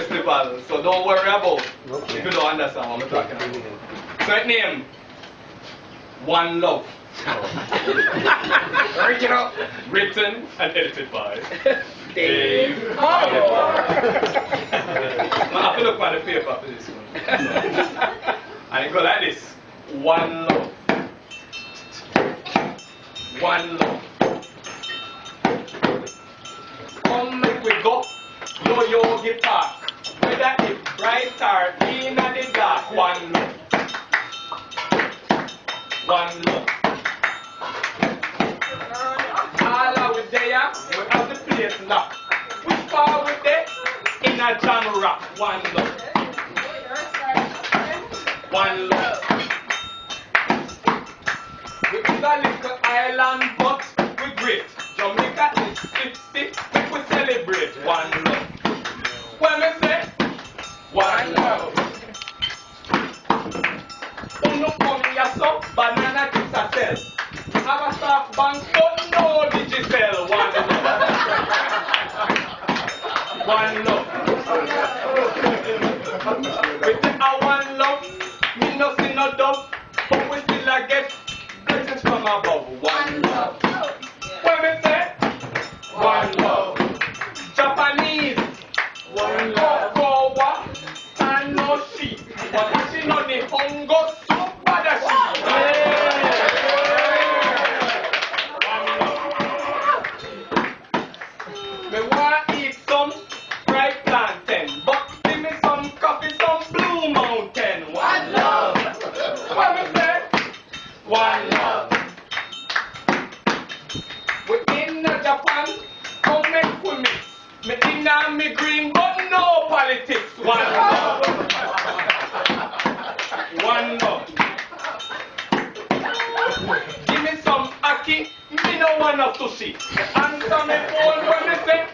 festival, so don't worry about if you don't understand what I'm talking about. So it name One Love. Original. Written and edited by Dave. I have to look at the paper for this one. And it go like this. One love. One love. Come make we go. Yo Park. Whether it's bright or in the dark. One love. One love. All are we there, we have the place locked. Which part we there? In a Jamrock. One love. One love. We is a little island, but we great. Jamaica is 50, we celebrate. One love. When we say, one love. Uno come here so, banana chips a sell. Have a staff bank, but no digital. One love. One love. We take a one love, me no see no dub, but we still a get blessings from above. One love. When we say, one love. Japanese, one love. Goa, and no sheep. But watching on the hunger, so bad a sheep. Me want eat some fried plantain, but give me some coffee, some Blue Mountain. One love. What me say? One love. We in Japan, come make we mix. Me in me green, but no politics. One love. One love. Give me some ackee, me no want no sushi. Answer me phone when me say